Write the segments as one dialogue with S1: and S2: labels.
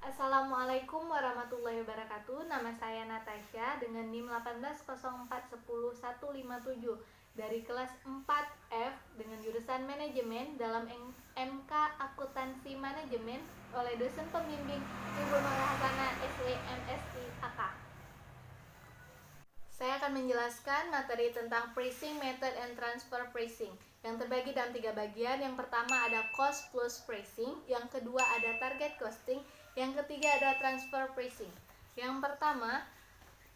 S1: Assalamualaikum warahmatullahi wabarakatuh. Nama saya Natasha dengan NIM 180415157 dari kelas 4F dengan jurusan manajemen dalam MK Akuntansi Manajemen oleh dosen pembimbing Ibu Nur Hasana SEMSI AK. Saya akan menjelaskan materi tentang pricing method and transfer pricing yang terbagi dalam 3 bagian. Yang pertama ada cost plus pricing, yang kedua ada target costing, yang ketiga ada transfer pricing. Yang pertama,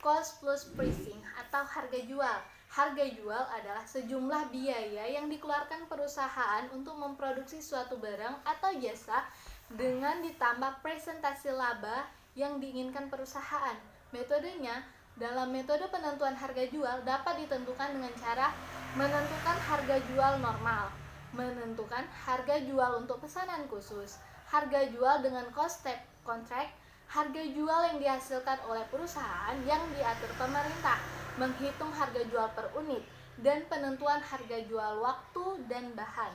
S1: cost plus pricing atau harga jual. Harga jual adalah sejumlah biaya yang dikeluarkan perusahaan untuk memproduksi suatu barang atau jasa dengan ditambah presentasi laba yang diinginkan perusahaan. Metodenya, dalam metode penentuan harga jual dapat ditentukan dengan cara menentukan harga jual normal, menentukan harga jual untuk pesanan khusus, harga jual dengan cost type contract, harga jual yang dihasilkan oleh perusahaan yang diatur pemerintah, menghitung harga jual per unit, dan penentuan harga jual waktu dan bahan.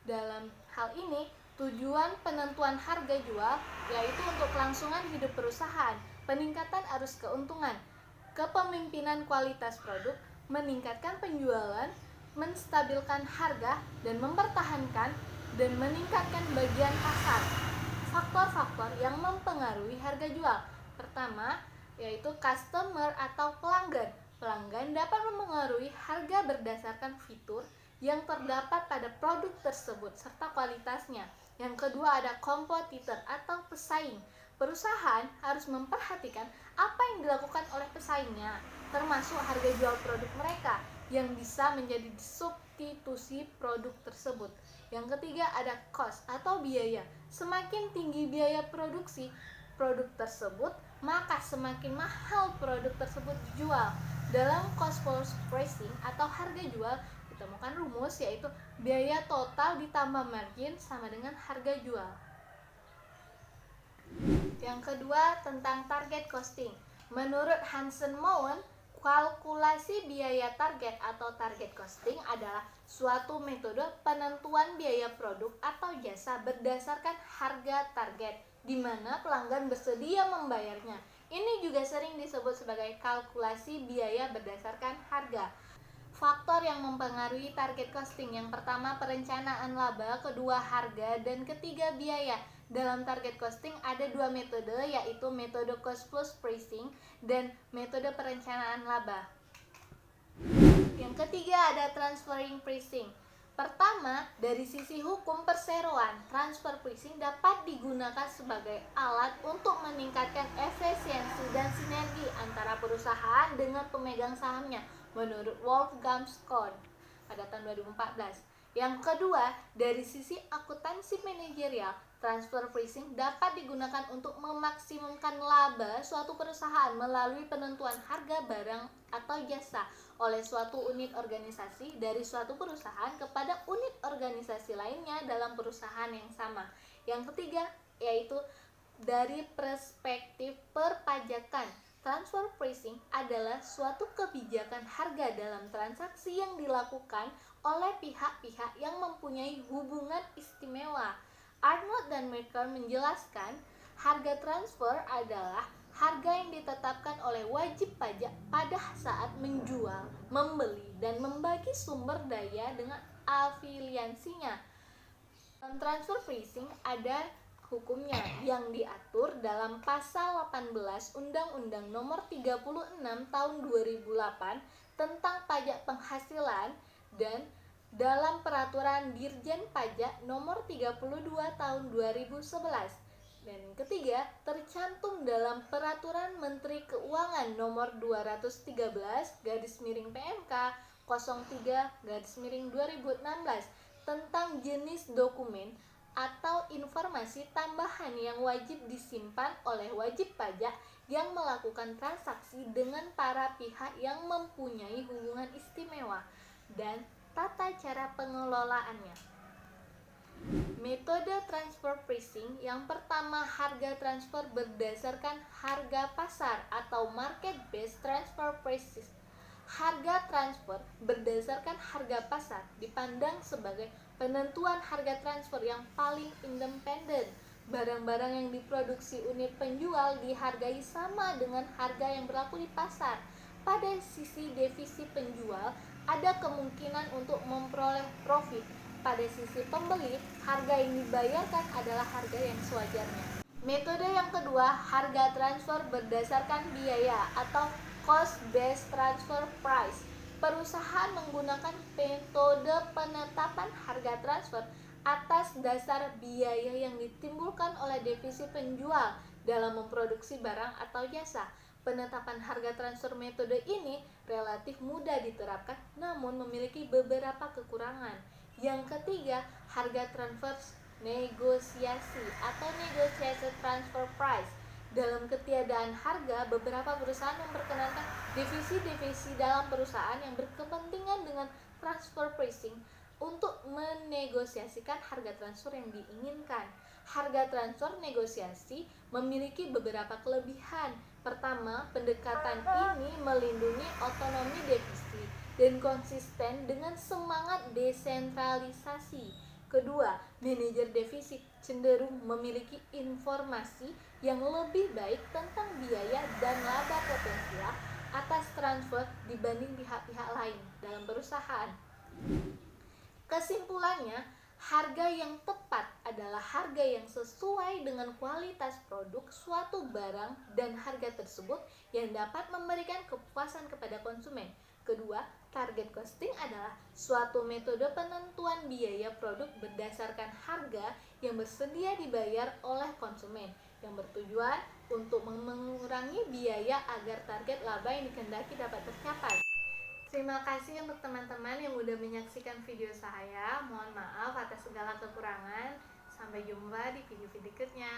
S1: Dalam hal ini, tujuan penentuan harga jual yaitu untuk kelangsungan hidup perusahaan, peningkatan arus keuntungan, kepemimpinan kualitas produk, meningkatkan penjualan, menstabilkan harga, dan mempertahankan dan meningkatkan bagian pasar. Faktor-faktor yang mempengaruhi harga jual. Pertama, yaitu customer atau pelanggan. Pelanggan dapat mempengaruhi harga berdasarkan fitur yang terdapat pada produk tersebut serta kualitasnya. Yang kedua ada kompetitor atau pesaing. Perusahaan harus memperhatikan apa yang dilakukan oleh pesaingnya, termasuk harga jual produk mereka yang bisa menjadi substitusi produk tersebut. Yang ketiga ada cost atau biaya. Semakin tinggi biaya produksi produk tersebut, maka semakin mahal produk tersebut dijual. Dalam cost plus pricing atau harga jual ditemukan rumus yaitu biaya total ditambah margin sama dengan harga jual. Yang kedua tentang target costing. Menurut Hansen Moen, kalkulasi biaya target atau target costing adalah suatu metode penentuan biaya produk atau jasa berdasarkan harga target di mana pelanggan bersedia membayarnya. Ini juga sering disebut sebagai kalkulasi biaya berdasarkan harga. Faktor yang mempengaruhi target costing, yang pertama perencanaan laba, kedua harga, dan ketiga biaya. Dalam target costing ada 2 metode, yaitu metode cost plus pricing dan metode perencanaan laba. Yang ketiga ada transferring pricing. Pertama, dari sisi hukum perseroan, transfer pricing dapat digunakan sebagai alat untuk meningkatkan efisiensi dan sinergi antara perusahaan dengan pemegang sahamnya menurut Wolfgang Schott pada tahun 2014. Yang kedua, dari sisi akuntansi manajerial, transfer pricing dapat digunakan untuk memaksimumkan laba suatu perusahaan melalui penentuan harga barang atau jasa oleh suatu unit organisasi dari suatu perusahaan kepada unit organisasi lainnya dalam perusahaan yang sama. Yang ketiga, yaitu dari perspektif perpajakan. Transfer pricing adalah suatu kebijakan harga dalam transaksi yang dilakukan oleh pihak-pihak yang mempunyai hubungan istimewa. Arnold dan Mercer menjelaskan, harga transfer adalah harga yang ditetapkan oleh wajib pajak pada saat menjual, membeli, dan membagi sumber daya dengan afiliasinya. Transfer pricing ada hukumnya yang diatur dalam pasal 18 Undang-Undang Nomor 36 Tahun 2008 tentang pajak penghasilan dan dalam Peraturan Dirjen Pajak Nomor 32 Tahun 2011. Dan ketiga, tercantum dalam Peraturan Menteri Keuangan Nomor 213/PMK 03/2016 tentang jenis dokumen atau informasi tambahan yang wajib disimpan oleh wajib pajak yang melakukan transaksi dengan para pihak yang mempunyai hubungan istimewa dan tata cara pengelolaannya. Metode transfer pricing, yang pertama harga transfer berdasarkan harga pasar atau market based transfer pricing. Harga transfer berdasarkan harga pasar dipandang sebagai penentuan harga transfer yang paling independen. Barang-barang yang diproduksi unit penjual dihargai sama dengan harga yang berlaku di pasar. Pada sisi divisi penjual, ada kemungkinan untuk memperoleh profit. Pada sisi pembeli, harga yang dibayarkan adalah harga yang sewajarnya. Metode yang kedua, harga transfer berdasarkan biaya atau cost based transfer price. Perusahaan menggunakan metode penetapan harga transfer atas dasar biaya yang ditimbulkan oleh divisi penjual dalam memproduksi barang atau jasa. Penetapan harga transfer metode ini relatif mudah diterapkan namun memiliki beberapa kekurangan. Yang ketiga, harga transfer negosiasi atau negotiated transfer price. Dalam ketiadaan harga, beberapa perusahaan memperkenankan divisi-divisi dalam perusahaan yang berkepentingan dengan transfer pricing untuk menegosiasikan harga transfer yang diinginkan. Harga transfer negosiasi memiliki beberapa kelebihan. Pertama, pendekatan ini melindungi otonomi divisi dan konsisten dengan semangat desentralisasi. Kedua, manajer divisi cenderung memiliki informasi yang lebih baik tentang biaya dan laba potensial atas transfer dibanding pihak-pihak lain dalam perusahaan. Kesimpulannya, harga yang tepat adalah harga yang sesuai dengan kualitas produk suatu barang dan harga tersebut yang dapat memberikan kepuasan kepada konsumen. Kedua, target costing adalah suatu metode penentuan biaya produk berdasarkan harga yang bersedia dibayar oleh konsumen yang bertujuan untuk mengurangi biaya agar target laba yang dikehendaki dapat tercapai. Terima kasih untuk teman-teman yang sudah menyaksikan video saya. Mohon maaf atas segala kekurangan. Sampai jumpa di video-video berikutnya.